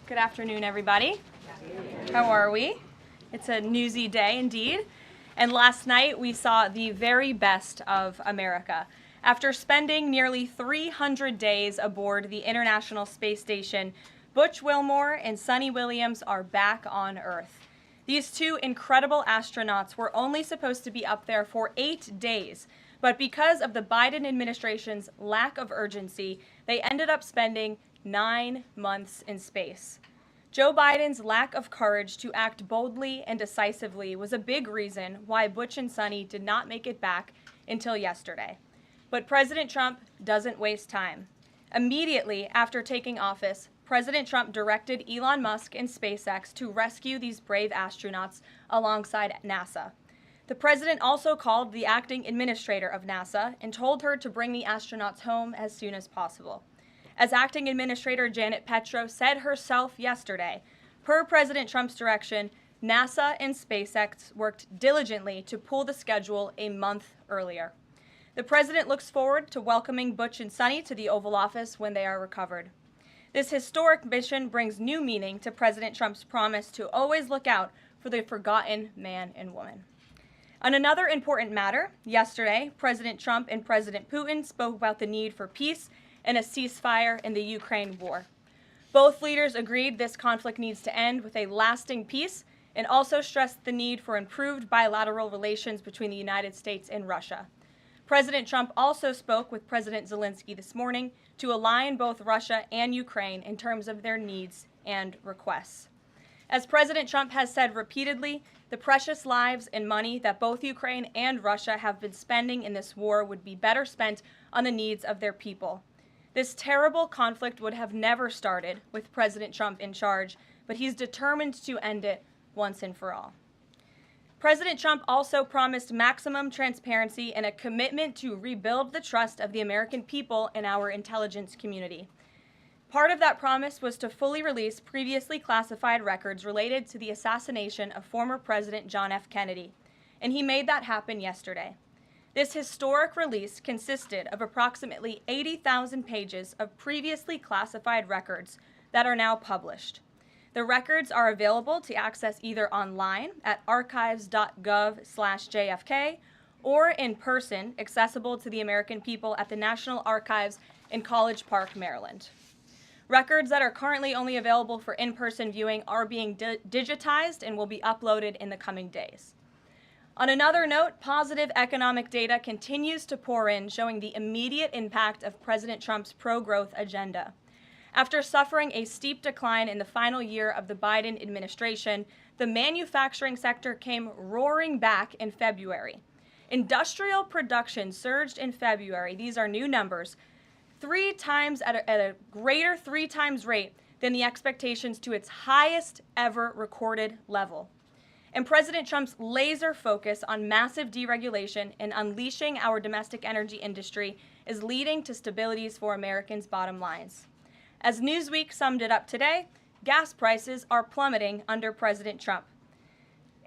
Good afternoon, everybody. How are we? It's a newsy day indeed. And last night we saw the very best of America. After spending nearly 300 days aboard the International Space Station, Butch Wilmore and Suni Williams are back on Earth. These two incredible astronauts were only supposed to be up there for 8 days, but because of the Biden administration's lack of urgency, they ended up spending 9 months in space. Joe Biden's lack of courage to act boldly and decisively was a big reason why Butch and Suni did not make it back until yesterday. But President Trump doesn't waste time. Immediately after taking office, President Trump directed Elon Musk and SpaceX to rescue these brave astronauts alongside NASA. The president also called the acting administrator of NASA and told her to bring the astronauts home as soon as possible. As acting administrator Janet Petro said herself yesterday, per President Trump's direction, NASA and SpaceX worked diligently to pull the schedule a month earlier. The president looks forward to welcoming Butch and Suni to the Oval Office when they are recovered. This historic mission brings new meaning to President Trump's promise to always look out for the forgotten man and woman. On another important matter, yesterday, President Trump and President Putin spoke about the need for peace and a ceasefire in the Ukraine war. Both leaders agreed this conflict needs to end with a lasting peace and also stressed the need for improved bilateral relations between the United States and Russia. President Trump also spoke with President Zelensky this morning to align both Russia and Ukraine in terms of their needs and requests. As President Trump has said repeatedly, the precious lives and money that both Ukraine and Russia have been spending in this war would be better spent on the needs of their people. This terrible conflict would have never started with President Trump in charge, but he's determined to end it once and for all. President Trump also promised maximum transparency and a commitment to rebuild the trust of the American people in our intelligence community. Part of that promise was to fully release previously classified records related to the assassination of former President John F. Kennedy, and he made that happen yesterday. This historic release consisted of approximately 80,000 pages of previously classified records that are now published. The records are available to access either online at archives.gov/JFK or in person, accessible to the American people at the National Archives in College Park, Maryland. Records that are currently only available for in-person viewing are being digitized and will be uploaded in the coming days. On another note, positive economic data continues to pour in, showing the immediate impact of President Trump's pro-growth agenda. After suffering a steep decline in the final year of the Biden administration, the manufacturing sector came roaring back in February. Industrial production surged in February, these are new numbers, 3 times at a greater 3 times rate than the expectations to its highest ever recorded level. And President Trump's laser focus on massive deregulation and unleashing our domestic energy industry is leading to stabilities for Americans' bottom lines. As Newsweek summed it up today, gas prices are plummeting under President Trump.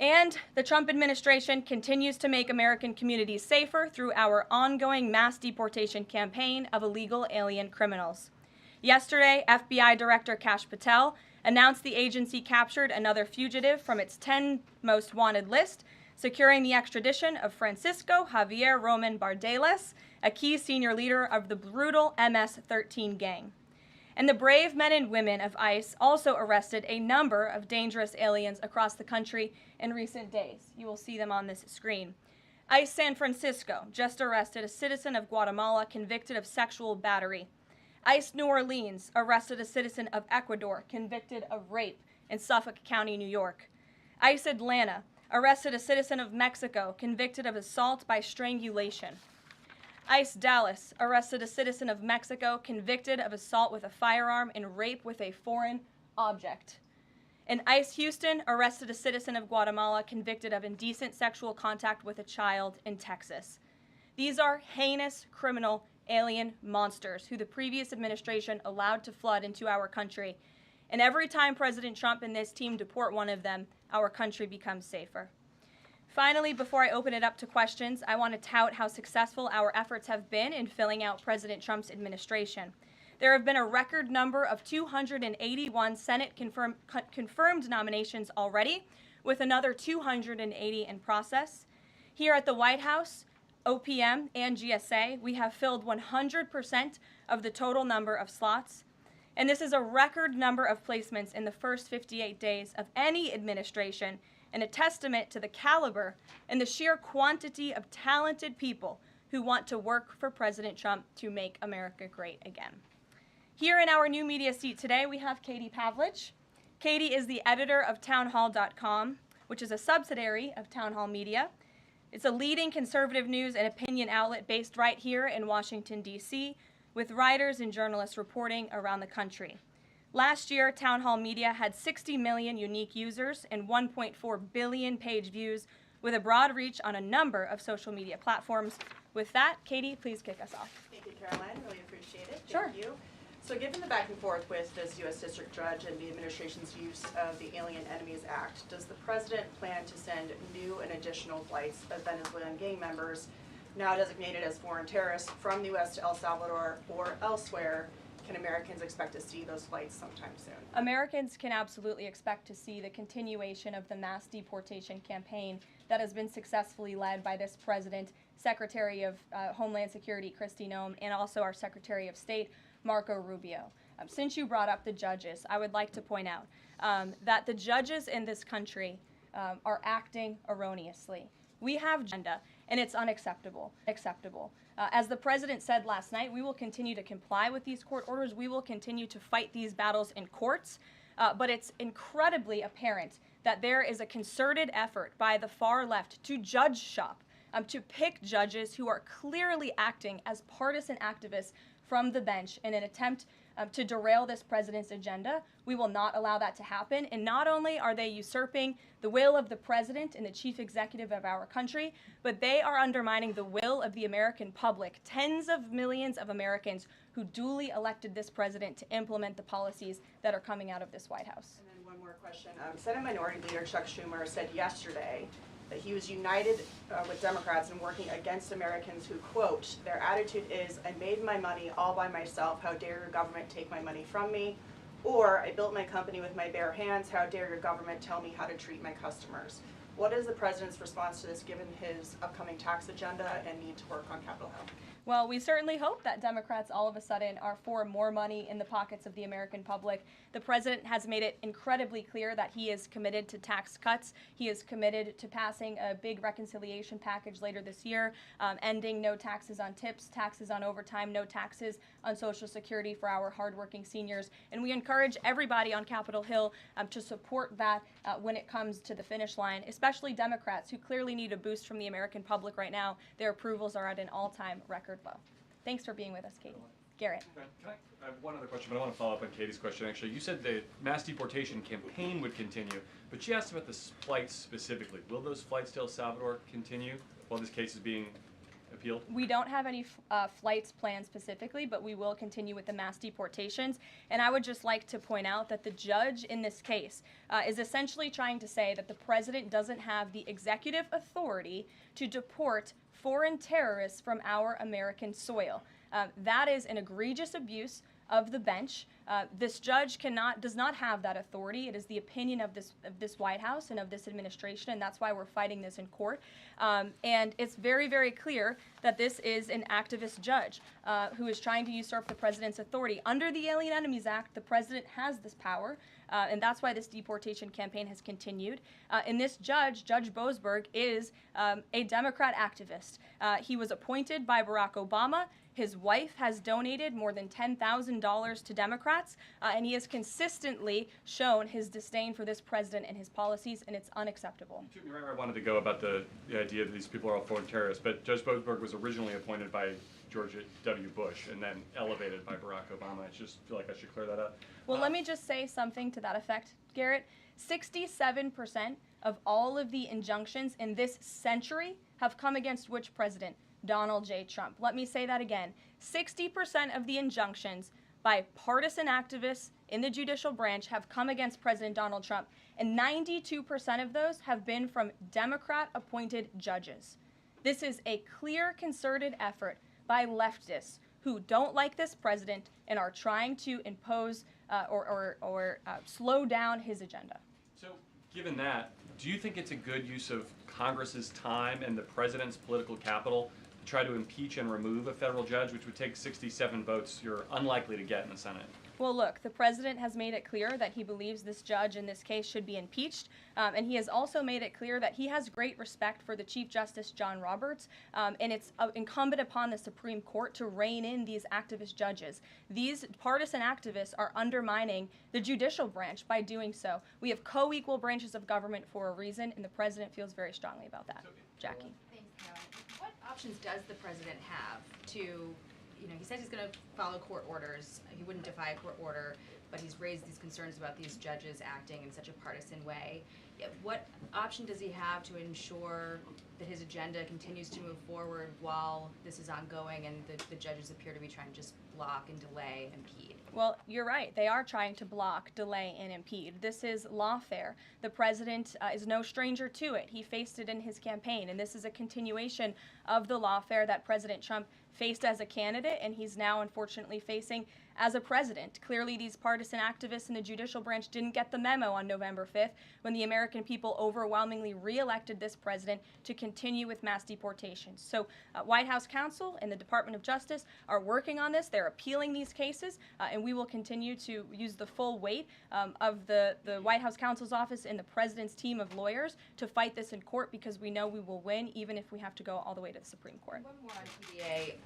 And the Trump administration continues to make American communities safer through our ongoing mass deportation campaign of illegal alien criminals. Yesterday, FBI Director Kash Patel announced the agency captured another fugitive from its 10 most wanted list, securing the extradition of Francisco Javier Roman Bardeles, a key senior leader of the brutal MS-13 gang. And the brave men and women of ICE also arrested a number of dangerous aliens across the country in recent days. You will see them on this screen. ICE San Francisco just arrested a citizen of Guatemala convicted of sexual battery. ICE New Orleans arrested a citizen of Ecuador convicted of rape in Suffolk County, New York. ICE Atlanta arrested a citizen of Mexico convicted of assault by strangulation. ICE Dallas arrested a citizen of Mexico convicted of assault with a firearm and rape with a foreign object. And ICE Houston arrested a citizen of Guatemala convicted of indecent sexual contact with a child in Texas. These are heinous criminal alien monsters who the previous administration allowed to flood into our country. And every time President Trump and this team deport one of them, our country becomes safer. Finally, before I open it up to questions, I want to tout how successful our efforts have been in filling out President Trump's administration. There have been a record number of 281 Senate confirmed nominations already, with another 280 in process. Here at the White House, OPM and GSA, we have filled 100% of the total number of slots. And this is a record number of placements in the first 58 days of any administration, and a testament to the caliber and the sheer quantity of talented people who want to work for President Trump to make America great again. Here in our new media seat today, we have Katie Pavlich. Katie is the editor of townhall.com, which is a subsidiary of Town Hall Media. It's a leading conservative news and opinion outlet based right here in Washington, D.C., with writers and journalists reporting around the country. Last year, Town Hall Media had 60 million unique users and 1.4 billion page views, with a broad reach on a number of social media platforms. With that, Katie, please kick us off. Thank you, Caroline. Really appreciate it. Sure. Thank you. So given the back and forth with this U.S. District Judge and the administration's use of the Alien Enemies Act, does the President plan to send new and additional flights of Venezuelan gang members, now designated as foreign terrorists, from the U.S. to El Salvador or elsewhere? Can Americans expect to see those flights sometime soon? Americans can absolutely expect to see the continuation of the mass deportation campaign that has been successfully led by this President, Secretary of Homeland Security Kristi Noem, and also our Secretary of State, Marco Rubio. Since you brought up the judges, I would like to point out that the judges in this country are acting erroneously. We have agenda, and it's unacceptable. As the President said last night, we will continue to comply with these court orders. We will continue to fight these battles in courts, but it's incredibly apparent that there is a concerted effort by the far left to judge shop, to pick judges who are clearly acting as partisan activists from the bench in an attempt to derail this president's agenda. We will not allow that to happen. And not only are they usurping the will of the president and the chief executive of our country, but they are undermining the will of the American public, tens of millions of Americans who duly elected this president to implement the policies that are coming out of this White House. And then one more question. Senate Minority Leader Chuck Schumer said yesterday that he was united with Democrats in working against Americans who, quote, their attitude is, I made my money all by myself, how dare your government take my money from me? Or, I built my company with my bare hands, how dare your government tell me how to treat my customers? What is the president's response to this, given his upcoming tax agenda and need to work on Capitol Hill? Well, we certainly hope that Democrats all of a sudden are for more money in the pockets of the American public. The president has made it incredibly clear that he is committed to tax cuts. He is committed to passing a big reconciliation package later this year, ending no taxes on tips, taxes on overtime, no taxes on Social Security for our hardworking seniors. And we encourage everybody on Capitol Hill to support that when it comes to the finish line, especially Democrats who clearly need a boost from the American public right now. Their approvals are at an all-time record low. Thanks for being with us, Katie. Garrett. I have one other question, but I want to follow up on Katie's question. Actually, you said the mass deportation campaign would continue, but she asked about the flights specifically. Will those flights to El Salvador continue while this case is being appealed? We don't have any flights planned specifically, but we will continue with the mass deportations. And I would just like to point out that the judge in this case is essentially trying to say that the president doesn't have the executive authority to deport foreign terrorists from our American soil. That is an egregious abuse of the bench. This judge does not have that authority. It is the opinion of this White House and of this administration, and that's why we're fighting this in court. And it's very, very clear that this is an activist judge who is trying to usurp the president's authority. Under the Alien Enemies Act, the president has this power, and that's why this deportation campaign has continued. And this judge, Judge Boasberg, is a Democrat activist. He was appointed by Barack Obama. His wife has donated more than $10,000 to Democrats, and he has consistently shown his disdain for this president and his policies, and it's unacceptable. You took me right where I wanted to go about the idea that these people are all foreign terrorists, but Judge Boasberg was originally appointed by George W. Bush and then elevated by Barack Obama. I just feel like I should clear that up. Well, let me just say something to that effect, Garrett. 67% of all of the injunctions in this century have come against which president? Donald J. Trump. Let me say that again. 60% of the injunctions by partisan activists in the judicial branch have come against President Donald Trump, and 92% of those have been from Democrat-appointed judges. This is a clear, concerted effort by leftists who don't like this president and are trying to impose or slow down his agenda. So, given that, do you think it's a good use of Congress's time and the president's political capital to try to impeach and remove a federal judge, which would take 67 votes you're unlikely to get in the Senate? Well, look, the president has made it clear that he believes this judge in this case should be impeached, and he has also made it clear that he has great respect for the Chief Justice John Roberts, and it's incumbent upon the Supreme Court to rein in these activist judges. These partisan activists are undermining the judicial branch by doing so. We have co-equal branches of government for a reason, and the president feels very strongly about that. Jackie. Thanks, Carol. What options does the president have to, he says he's going to follow court orders. He wouldn't defy a court order, but he's raised these concerns about these judges acting in such a partisan way. What option does he have to ensure that his agenda continues to move forward while this is ongoing and the judges appear to be trying to just block and delay and impede? Well, you're right. They are trying to block, delay, and impede. This is lawfare. The president is no stranger to it. He faced it in his campaign, and this is a continuation of the lawfare that President Trump faced as a candidate, and he's now unfortunately facing as a president. Clearly, these partisan activists in the judicial branch didn't get the memo on November 5th when the American people overwhelmingly re-elected this president to continue with mass deportations. So White House counsel and the Department of Justice are working on this. They're appealing these cases, and we will continue to use the full weight of the White House counsel's office and the president's team of lawyers to fight this in court, because we know we will win, even if we have to go all the way to the Supreme Court. One more on TDA.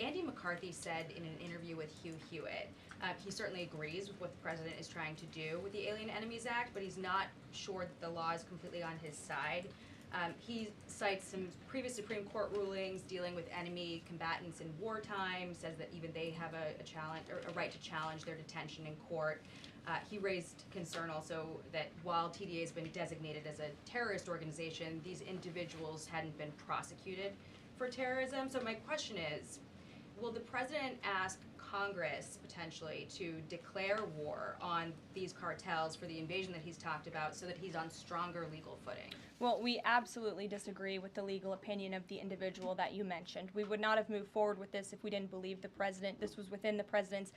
Andy McCarthy said in an interview with Hugh Hewitt, he certainly agrees with what the president is trying to do with the Alien Enemies Act, but he's not sure that the law is completely on his side. He cites some previous Supreme Court rulings dealing with enemy combatants in wartime, says that even they have a right to challenge their detention in court. He raised concern also that while TDA has been designated as a terrorist organization, these individuals hadn't been prosecuted for terrorism. So my question is, will the president ask Congress potentially to declare war on these cartels for the invasion that he's talked about so that he's on stronger legal footing? Well, we absolutely disagree with the legal opinion of the individual that you mentioned. We would not have moved forward with this if we didn't believe the president. This was within the president's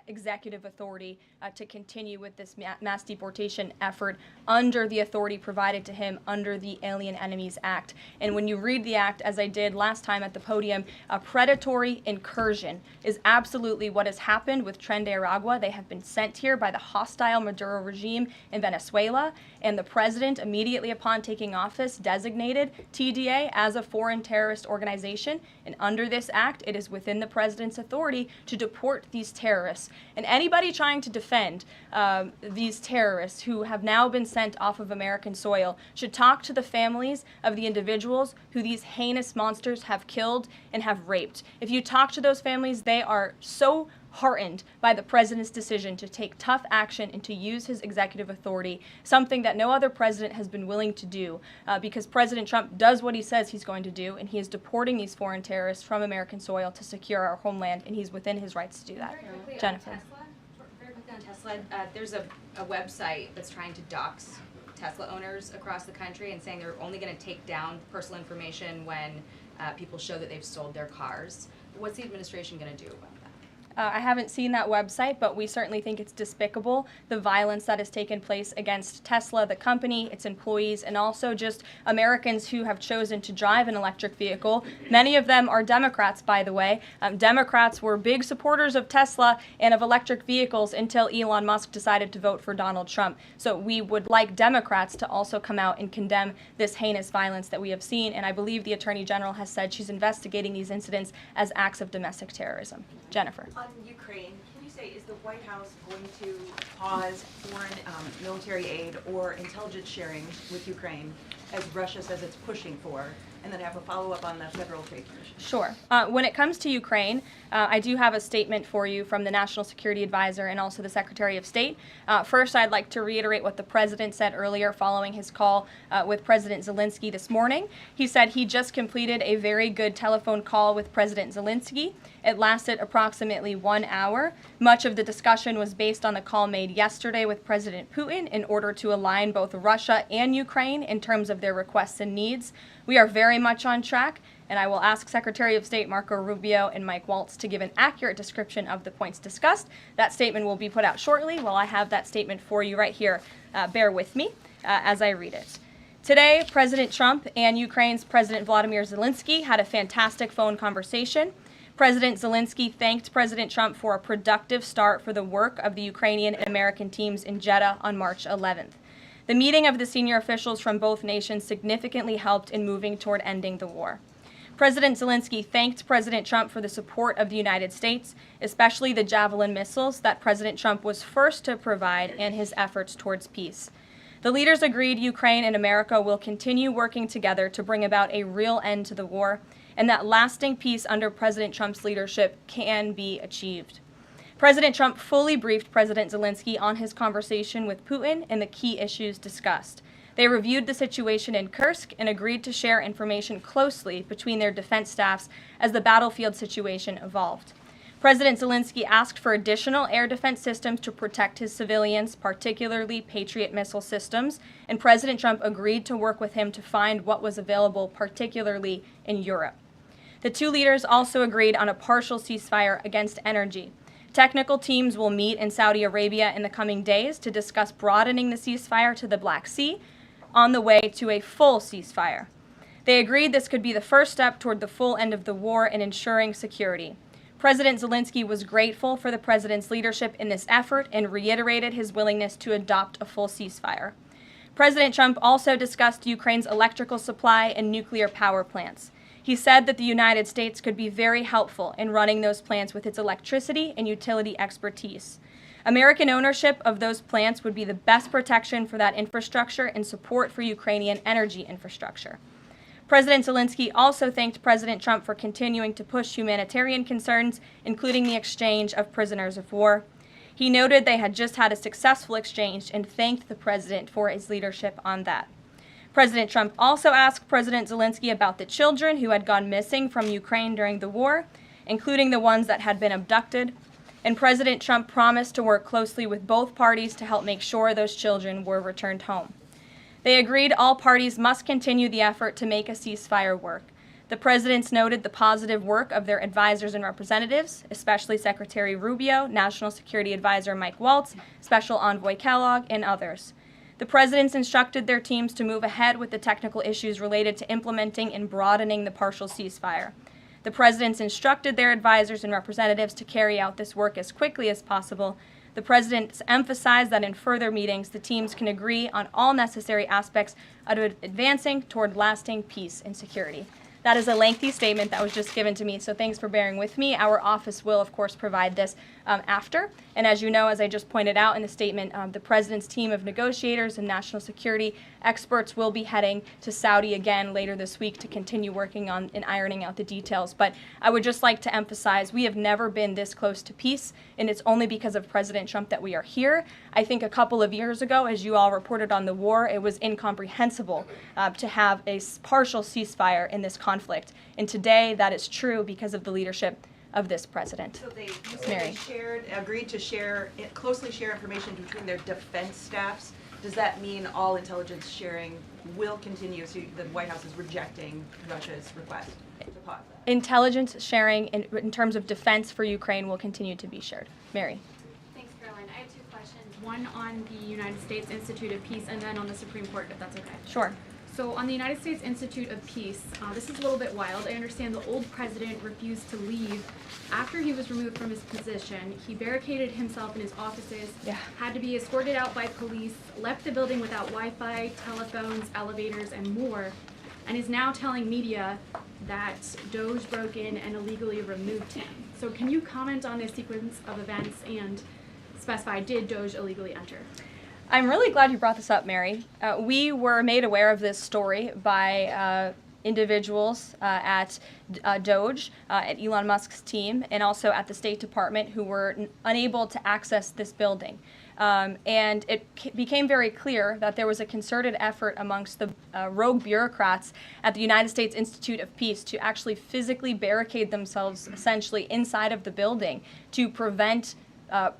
executive authority to continue with this mass deportation effort under the authority provided to him under the Alien Enemies Act. And when you read the act, as I did last time at the podium, a predatory incursion is absolutely what has happened with Tren de Aragua. They have been sent here by the hostile Maduro regime in Venezuela, and the president, immediately upon taking office, designated TDA as a foreign terrorist organization. And under this act, it is within the president's authority to deport these terrorists. And anybody trying to defend these terrorists who have now been sent off of American soil should talk to the families of the individuals who these heinous monsters have killed and have raped. If you talk to those families, they are so heartened by the president's decision to take tough action and to use his executive authority, something that no other president has been willing to do, because President Trump does what he says he's going to do, and he is deporting these foreign terrorists from American soil to secure our homeland, and he's within his rights to do that. Very quickly Jennifer. Very quickly on Tesla, there's a website that's trying to dox Tesla owners across the country and saying they're only going to take down personal information when people show that they've sold their cars. What's the administration going to do about that? I haven't seen that website, but we certainly think it's despicable, the violence that has taken place against Tesla, the company, its employees, and also just Americans who have chosen to drive an electric vehicle. Many of them are Democrats, by the way. Democrats were big supporters of Tesla and of electric vehicles until Elon Musk decided to vote for Donald Trump. So we would like Democrats to also come out and condemn this heinous violence that we have seen, and I believe the Attorney General has said she's investigating these incidents as acts of domestic terrorism. Jennifer. On Ukraine, can you say, is the White House going to pause foreign military aid or intelligence sharing with Ukraine, as Russia says it's pushing for, and then have a follow-up on the Federal Trade Commission? Sure. When it comes to Ukraine, I do have a statement for you from the National Security Advisor and also the Secretary of State. First, I'd like to reiterate what the President said earlier following his call with President Zelensky this morning. He said he just completed a very good telephone call with President Zelensky. It lasted approximately 1 hour. Much of the discussion was based on the call made yesterday with President Putin in order to align both Russia and Ukraine in terms of their requests and needs. We are very much on track. and I will ask Secretary of State Marco Rubio and Mike Waltz to give an accurate description of the points discussed. That statement will be put out shortly. While I have that statement for you right here, bear with me as I read it. Today, President Trump and Ukraine's President Volodymyr Zelensky had a fantastic phone conversation. President Zelensky thanked President Trump for a productive start for the work of the Ukrainian and American teams in Jeddah on March 11th. The meeting of the senior officials from both nations significantly helped in moving toward ending the war. President Zelensky thanked President Trump for the support of the United States, especially the Javelin missiles that President Trump was first to provide in his efforts towards peace. The leaders agreed Ukraine and America will continue working together to bring about a real end to the war, and that lasting peace under President Trump's leadership can be achieved. President Trump fully briefed President Zelensky on his conversation with Putin and the key issues discussed. They reviewed the situation in Kursk and agreed to share information closely between their defense staffs as the battlefield situation evolved. President Zelensky asked for additional air defense systems to protect his civilians, particularly Patriot missile systems, and President Trump agreed to work with him to find what was available, particularly in Europe. The two leaders also agreed on a partial ceasefire against energy. Technical teams will meet in Saudi Arabia in the coming days to discuss broadening the ceasefire to the Black Sea on the way to a full ceasefire. They agreed this could be the first step toward the full end of the war and ensuring security. President Zelensky was grateful for the president's leadership in this effort and reiterated his willingness to adopt a full ceasefire. President Trump also discussed Ukraine's electrical supply and nuclear power plants. He said that the United States could be very helpful in running those plants with its electricity and utility expertise. American ownership of those plants would be the best protection for that infrastructure and support for Ukrainian energy infrastructure. President Zelensky also thanked President Trump for continuing to push humanitarian concerns, including the exchange of prisoners of war. He noted they had just had a successful exchange and thanked the president for his leadership on that. President Trump also asked President Zelensky about the children who had gone missing from Ukraine during the war, including the ones that had been abducted, and President Trump promised to work closely with both parties to help make sure those children were returned home. They agreed all parties must continue the effort to make a ceasefire work. The presidents noted the positive work of their advisors and representatives, especially Secretary Rubio, National Security Advisor Mike Waltz, Special Envoy Kellogg, and others. The presidents instructed their teams to move ahead with the technical issues related to implementing and broadening the partial ceasefire. The presidents instructed their advisors and representatives to carry out this work as quickly as possible. The presidents emphasized that in further meetings, the teams can agree on all necessary aspects of advancing toward lasting peace and security. That is a lengthy statement that was just given to me, so thanks for bearing with me. Our office will, of course, provide this after. And as you know, as I just pointed out in the statement, the president's team of negotiators and national security experts will be heading to Saudi again later this week to continue working on and ironing out the details. But I would just like to emphasize we have never been this close to peace, and it's only because of President Trump that we are here. I think a couple of years ago, as you all reported on the war, it was incomprehensible to have a partial ceasefire in this conflict. And today, that is true because of the leadership of this president. So they Mary. agreed to closely share information between their defense staffs. Does that mean all intelligence sharing will continue? So the White House is rejecting Russia's request to pause that. Intelligence sharing in terms of defense for Ukraine will continue to be shared. Mary. Thanks, Caroline. I have two questions. One on the United States Institute of Peace and then on the Supreme Court, if that's okay. Sure. So on the United States Institute of Peace, this is a little bit wild. I understand the old president refused to leave after he was removed from his position. He barricaded himself in his offices, had to be escorted out by police, left the building without Wi-Fi, telephones, elevators, and more, and is now telling media that Doge broke in and illegally removed him. So can you comment on this sequence of events and specify, did Doge illegally enter? I'm really glad you brought this up, Mary. We were made aware of this story by individuals at Doge, at Elon Musk's team, and also at the State Department who were unable to access this building. And it became very clear that there was a concerted effort amongst the rogue bureaucrats at the United States Institute of Peace to actually physically barricade themselves essentially inside of the building to prevent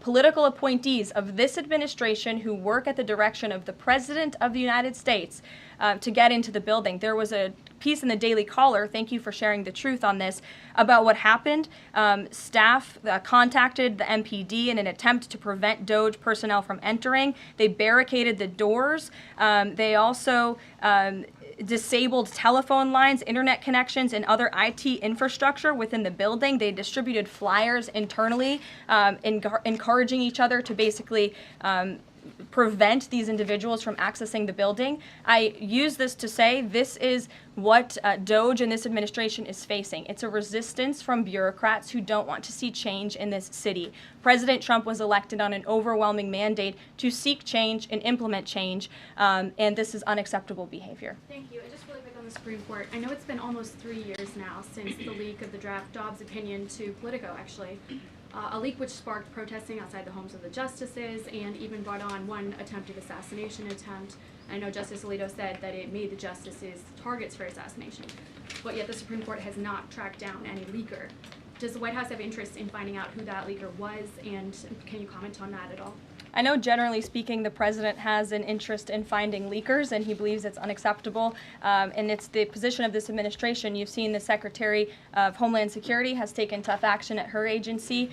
political appointees of this administration who work at the direction of the President of the United States to get into the building. There was a piece in the Daily Caller, thank you for sharing the truth on this, about what happened. Staff contacted the MPD in an attempt to prevent DOJ personnel from entering. They barricaded the doors. They also disabled telephone lines, internet connections, and other IT infrastructure within the building. They distributed flyers internally, encouraging each other to basically prevent these individuals from accessing the building. I use this to say this is what DOJ and this administration is facing. It's a resistance from bureaucrats who don't want to see change in this city. President Trump was elected on an overwhelming mandate to seek change and implement change, and this is unacceptable behavior. Thank you. And just really quick on the Supreme Court. I know it's been almost 3 years now since the leak of the draft Dobbs opinion to Politico, actually. A leak which sparked protesting outside the homes of the justices and even brought on one attempted assassination attempt. I know Justice Alito said that it made the justices targets for assassination, but yet the Supreme Court has not tracked down any leaker. Does the White House have interest in finding out who that leaker was, and can you comment on that at all? I know generally speaking the president has an interest in finding leakers and he believes it's unacceptable, and it's the position of this administration. You've seen the Secretary of Homeland Security has taken tough action at her agency.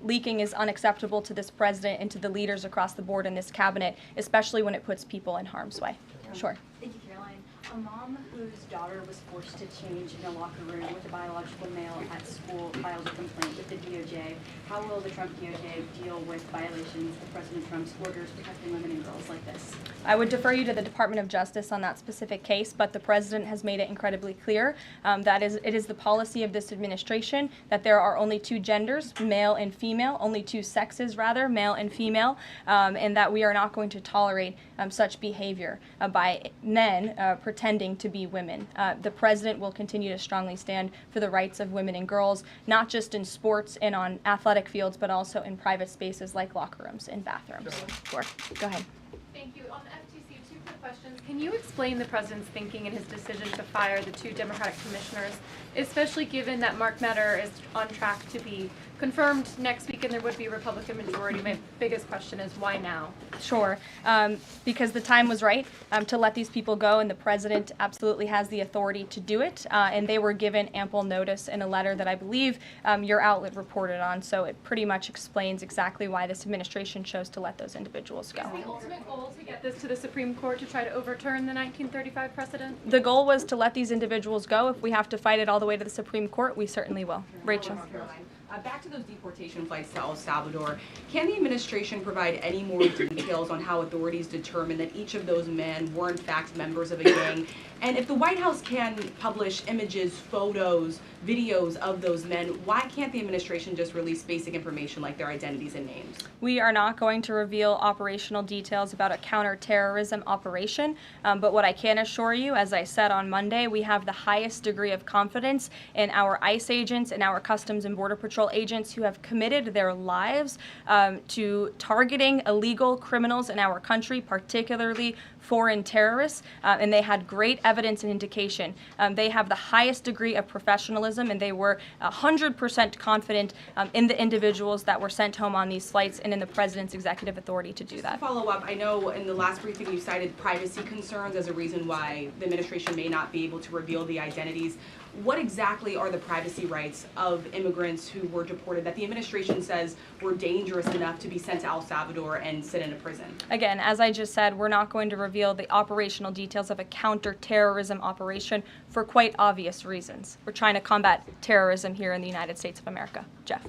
Leaking is unacceptable to this president and to the leaders across the board in this cabinet, especially when it puts people in harm's way. Sure. Thank you, Caroline. A mom whose daughter was forced to change in a locker room with a biological male at school files a complaint with the DOJ. How will the Trump DOJ deal with violations of President Trump's orders protecting women and girls like this? I would defer you to the Department of Justice on that specific case, but the president has made it incredibly clear that it is the policy of this administration that there are only two genders, male and female, only two sexes rather, male and female, and that we are not going to tolerate such behavior by men pretending to be women. The president will continue to strongly stand for the rights of women and girls, not just in sports and on athletic fields, but also in private spaces like locker rooms and bathrooms. Sure. Go ahead. Thank you. On the FTC, two quick questions. Can you explain the president's thinking in his decision to fire the two Democratic commissioners, especially given that Mark Meadow is on track to be confirmed next week and there would be a Republican majority? My biggest question is why now? Sure, because the time was right to let these people go, and the president absolutely has the authority to do it, and they were given ample notice in a letter that I believe your outlet reported on, so it pretty much explains exactly why this administration chose to let those individuals go. Is the ultimate goal to get this to the Supreme Court to try to overturn the 1935 precedent? The goal was to let these individuals go. If we have to fight it all the way to the Supreme Court, we certainly will. Rachel. Back to those deportation flights to El Salvador, can the administration provide any more details on how authorities determined that each of those men were in fact members of a gang? And if the White House can publish images, photos, videos of those men, why can't the administration just release basic information like their identities and names? We are not going to reveal operational details about a counterterrorism operation, but what I can assure you, as I said on Monday, we have the highest degree of confidence in our ICE agents and our Customs and Border Patrol agents who have committed their lives to targeting illegal criminals in our country, particularly foreign terrorists, and they had great evidence and indication. They have the highest degree of professionalism, and they were 100% confident in the individuals that were sent home on these flights and in the president's executive authority to do that. To follow up, I know in the last briefing you cited privacy concerns as a reason why the administration may not be able to reveal the identities. What exactly are the privacy rights of immigrants who were deported that the administration says were dangerous enough to be sent to El Salvador and sit in a prison? Again, as I just said, we're not going to reveal the operational details of a counterterrorism operation for quite obvious reasons. We're trying to combat terrorism here in the United States of America. Jeff.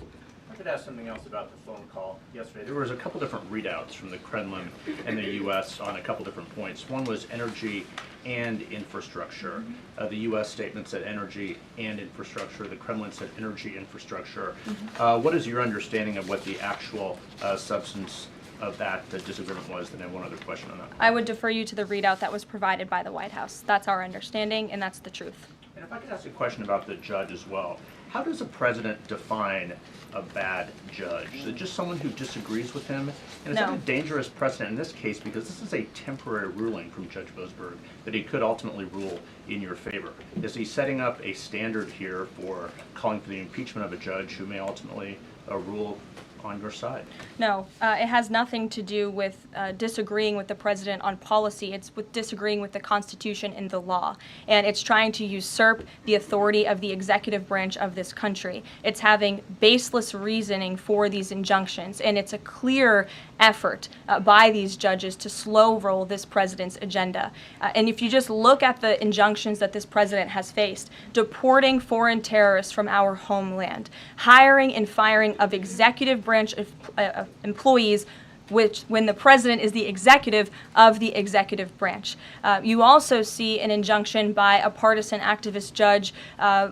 I could ask something else about the phone call yesterday. There was a couple different readouts from the Kremlin and the U.S. on a couple different points. One was energy and infrastructure. The U.S. statement said energy and infrastructure. The Kremlin said energy infrastructure. What is your understanding of what the actual substance of that disagreement was? Then I have one other question on that. I would defer you to the readout that was provided by the White House. That's our understanding, and that's the truth. And if I could ask a question about the judge as well. How does a president define a bad judge? Is it just someone who disagrees with him? And is that a dangerous precedent in this case, because this is a temporary ruling from Judge Boasberg that he could ultimately rule in your favor? Is he setting up a standard here for calling for the impeachment of a judge who may ultimately rule on your side? No, it has nothing to do with disagreeing with the president on policy. It's with disagreeing with the Constitution and the law. And it's trying to usurp the authority of the executive branch of this country. It's having baseless reasoning for these injunctions. And it's a clear effort by these judges to slow roll this president's agenda. And if you just look at the injunctions that this president has faced, deporting foreign terrorists from our homeland, hiring and firing of executive branch of employees, which when the president is the executive of the executive branch. You also see an injunction by a partisan activist judge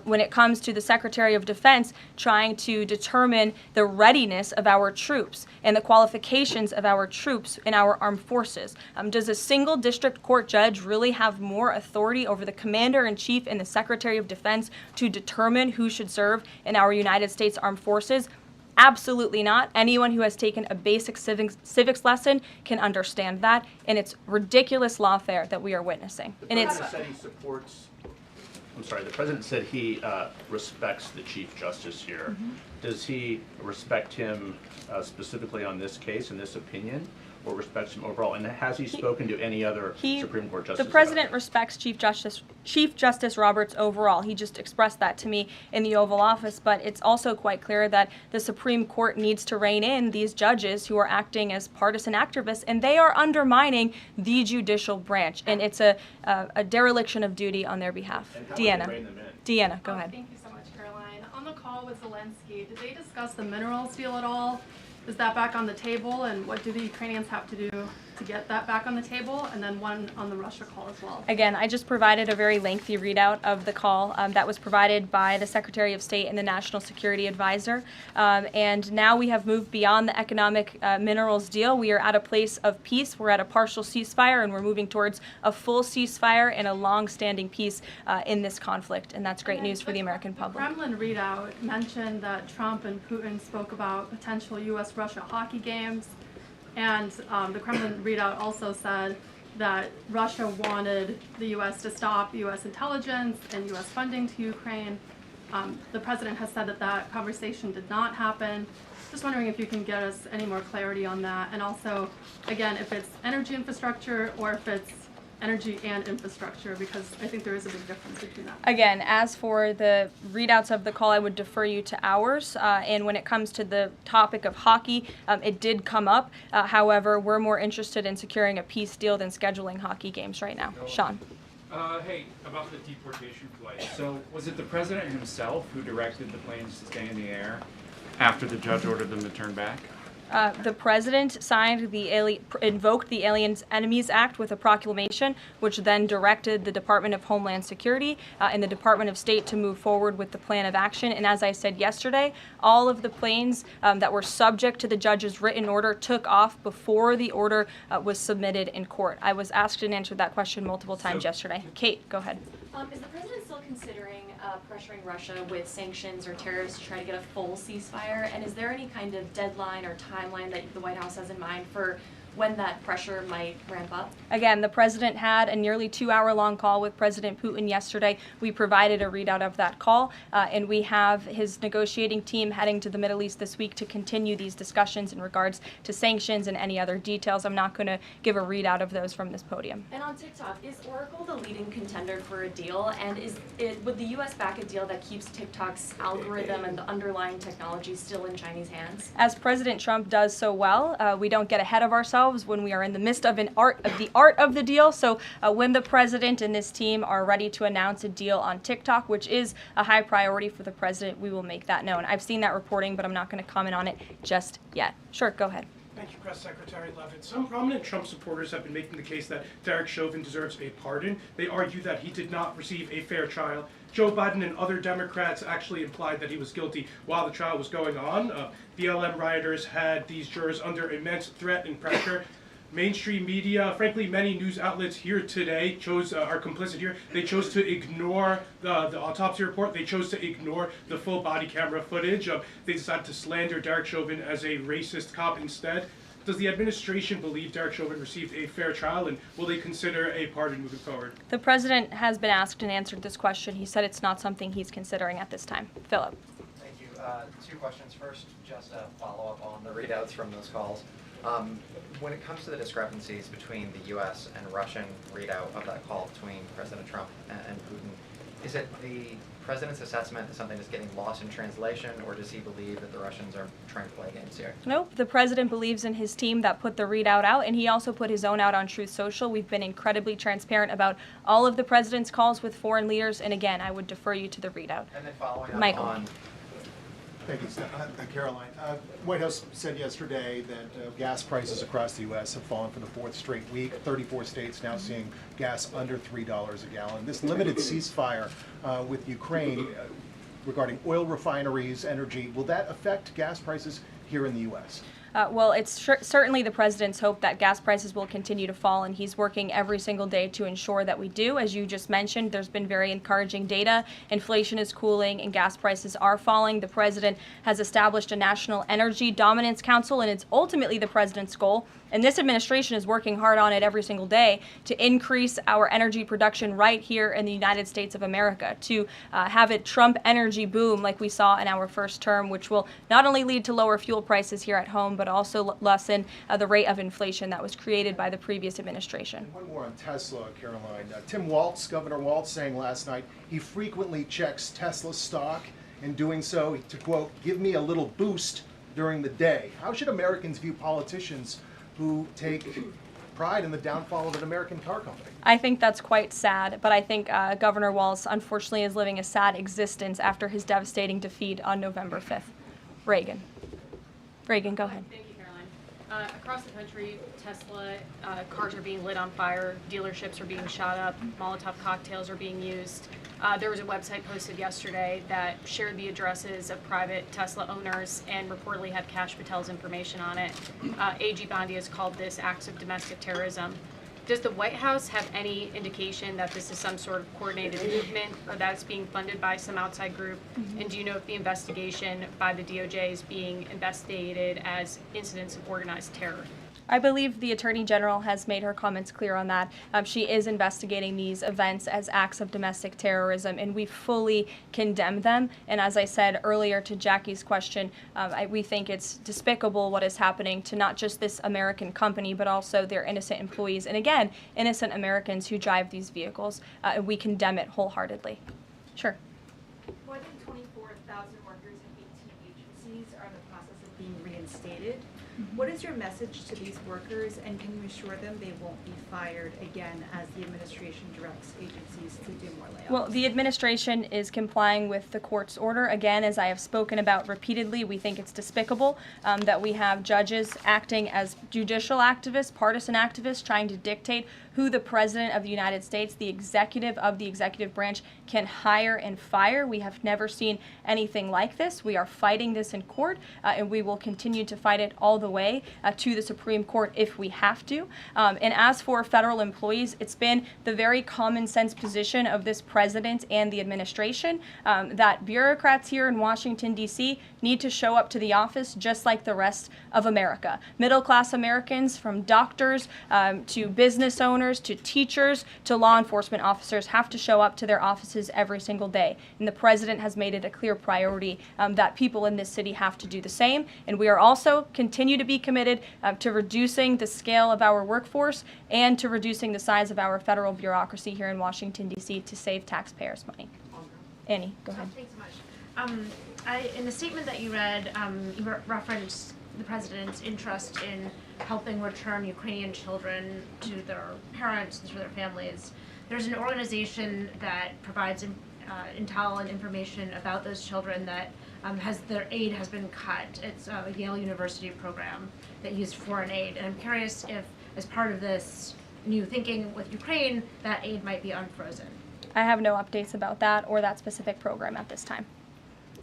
when it comes to the Secretary of Defense trying to determine the readiness of our troops and the qualifications of our troops in our armed forces. Does a single district court judge really have more authority over the Commander-in-Chief and the Secretary of Defense to determine who should serve in our United States Armed Forces? Absolutely not. Anyone who has taken a basic civics lesson can understand that, and it's ridiculous lawfare that we are witnessing. The president said he supports. I'm sorry. The president said he respects the Chief Justice here. Mm-hmm. Does he respect him specifically on this case and this opinion, or respects him overall? And has he spoken to any other Supreme Court justices? The president respects Chief Justice Roberts overall. He just expressed that to me in the Oval Office, but it's also quite clear that the Supreme Court needs to rein in these judges who are acting as partisan activists, and they are undermining the judicial branch, and it's a dereliction of duty on their behalf. And how Deanna. would they rein them in? Deanna, go ahead. Thank you so much, Caroline. On the call with Zelensky, did they discuss the minerals deal at all? Is that back on the table, and what do the Ukrainians have to do to get that back on the table? And then one on the Russia call as well. Again, I just provided a very lengthy readout of the call that was provided by the Secretary of State and the National Security Advisor. And now we have moved beyond the economic minerals deal. We are at a place of peace. We're at a partial ceasefire, and we're moving towards a full ceasefire and a long-standing peace in this conflict. And that's great news for the American public. The Kremlin readout mentioned that Trump and Putin spoke about potential U.S.-Russia hockey games. And the Kremlin readout also said that Russia wanted the U.S. to stop U.S. intelligence and U.S. funding to Ukraine. The president has said that that conversation did not happen. Just wondering if you can get us any more clarity on that. And also, again, if it's energy infrastructure or if it's energy and infrastructure, because I think there is a big difference between that. Again, as for the readouts of the call, I would defer you to ours. And when it comes to the topic of hockey, it did come up. However, we're more interested in securing a peace deal than scheduling hockey games right now. Sean. Hey, about the deportation flight. So was it the president himself who directed the planes to stay in the air after the judge ordered them to turn back? The president signed invoked the Aliens Enemies Act with a proclamation, which then directed the Department of Homeland Security and the Department of State to move forward with the plan of action. And as I said yesterday, all of the planes that were subject to the judge's written order took off before the order was submitted in court. I was asked and answered that question multiple times yesterday. Kate, go ahead. Is the president still considering pressuring Russia with sanctions or tariffs to try to get a full ceasefire? And is there any kind of deadline or timeline that the White House has in mind for when that pressure might ramp up? Again, the president had a nearly 2-hour-long call with President Putin yesterday. We provided a readout of that call, and we have his negotiating team heading to the Middle East this week to continue these discussions in regards to sanctions and any other details. I'm not going to give a readout of those from this podium. And on TikTok, is Oracle the leading contender for a deal? And would the U.S. back a deal that keeps TikTok's algorithm and the underlying technology still in Chinese hands? As President Trump does so well, we don't get ahead of ourselves when we are in the midst of the art of the deal. So when the president and this team are ready to announce a deal on TikTok, which is a high priority for the president, we will make that known. I've seen that reporting, but I'm not going to comment on it just yet. Sure, go ahead. Thank you, Press Secretary Leavitt. Some prominent Trump supporters have been making the case that Derek Chauvin deserves a pardon. They argue that he did not receive a fair trial. Joe Biden and other Democrats actually implied that he was guilty while the trial was going on. BLM rioters had these jurors under immense threat and pressure. Mainstream media, frankly, many news outlets here today are complicit here. They chose to ignore the autopsy report. They chose to ignore the full body camera footage. They decided to slander Derek Chauvin as a racist cop instead. Does the administration believe Derek Chauvin received a fair trial, and will they consider a pardon moving forward? The president has been asked and answered this question. He said it's not something he's considering at this time. Philip. Thank you. Two questions. First, just a follow-up on the readouts from those calls. When it comes to the discrepancies between the U.S. and Russian readout of that call between President Trump and Putin, is it the president's assessment that something is getting lost in translation, or does he believe that the Russians are trying to play games here? Nope. The president believes in his team that put the readout out, and he also put his own out on Truth Social. We've been incredibly transparent about all of the president's calls with foreign leaders, and again, I would defer you to the readout. And then following up Michael. on... Thank you, Caroline. White House said yesterday that gas prices across the U.S. have fallen for the fourth straight week. 34 states now seeing gas under $3 a gallon. This limited ceasefire with Ukraine regarding oil refineries, energy, will that affect gas prices here in the U.S.? Well, it's certainly the president's hope that gas prices will continue to fall, and he's working every single day to ensure that we do. As you just mentioned, there's been very encouraging data. Inflation is cooling and gas prices are falling. The president has established a National Energy Dominance Council, and it's ultimately the president's goal, and this administration is working hard on it every single day, to increase our energy production right here in the United States of America, to have it Trump energy boom like we saw in our first term, which will not only lead to lower fuel prices here at home, but also lessen the rate of inflation that was created by the previous administration. And one more on Tesla, Caroline. Tim Walz, Governor Walz, saying last night he frequently checks Tesla stock. In doing so, to quote, give me a little boost during the day. How should Americans view politicians who take pride in the downfall of an American car company? I think that's quite sad, but I think Governor Walz unfortunately is living a sad existence after his devastating defeat on November 5th. Reagan, go ahead. Thank you, Caroline. Across the country, Tesla cars are being lit on fire, dealerships are being shot up, Molotov cocktails are being used. There was a website posted yesterday that shared the addresses of private Tesla owners and reportedly had Kash Patel's information on it. A.G. Bondi has called this acts of domestic terrorism. Does the White House have any indication that this is some sort of coordinated movement or that it's being funded by some outside group? And do you know if the investigation by the DOJ is being investigated as incidents of organized terror? I believe the Attorney General has made her comments clear on that. She is investigating these events as acts of domestic terrorism, and we fully condemn them. And as I said earlier to Jackie's question, we think it's despicable what is happening to not just this American company, but also their innocent employees. And again, innocent Americans who drive these vehicles. And we condemn it wholeheartedly. Sure. More than 24,000 workers at 18 agencies are in the process of being reinstated. What is your message to these workers, and can you assure them they won't be fired again as the administration directs agencies to do more layoffs? Well, the administration is complying with the court's order. Again, as I have spoken about repeatedly, we think it's despicable that we have judges acting as judicial activists, partisan activists, trying to dictate who the President of the United States, the executive of the executive branch, can hire and fire. We have never seen anything like this. We are fighting this in court, and we will continue to fight it all the way to the Supreme Court if we have to. And as for federal employees, it's been the very common sense position of this president and the administration that bureaucrats here in Washington, D.C. need to show up to the office just like the rest of America. Middle-class Americans, from doctors to business owners to teachers to law enforcement officers, have to show up to their offices every single day. And the president has made it a clear priority that people in this city have to do the same. And we are also continue to be committed to reducing the scale of our workforce and to reducing the size of our federal bureaucracy here in Washington, D.C. to save taxpayers' money. Annie, go ahead. Thanks so much. In the statement that you read, you referenced the president's interest in helping return Ukrainian children to their parents and to their families. There's an organization that provides intel and information about those children that their aid has been cut. It's a Yale University program that used foreign aid. And I'm curious if, as part of this new thinking with Ukraine, that aid might be unfrozen. I have no updates about that or that specific program at this time.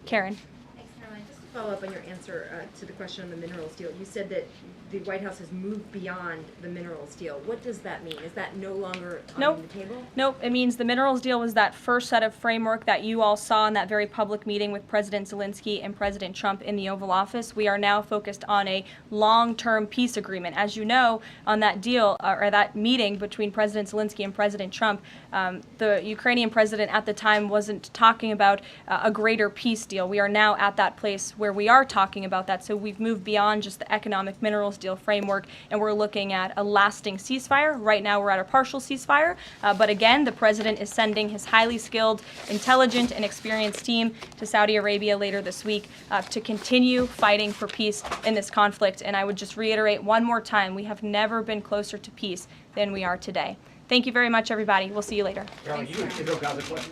Karen. Thanks, Caroline. Just to follow up on your answer to the question on the minerals deal, you said that the White House has moved beyond the minerals deal. What does that mean? Is that no longer on Nope. the table? Nope. It means the minerals deal was that first set of framework that you all saw in that very public meeting with President Zelensky and President Trump in the Oval Office. We are now focused on a long-term peace agreement. As you know, on that deal, or that meeting between President Zelensky and President Trump, the Ukrainian president at the time wasn't talking about a greater peace deal. We are now at that place where we are talking about that. So we've moved beyond just the economic minerals deal framework, and we're looking at a lasting ceasefire. Right now we're at a partial ceasefire, but again, the president is sending his highly skilled, intelligent, and experienced team to Saudi Arabia later this week to continue fighting for peace in this conflict. And I would just reiterate one more time, we have never been closer to peace than we are today. Thank you very much, everybody. We'll see you later. Carol, you Israel Gaza question?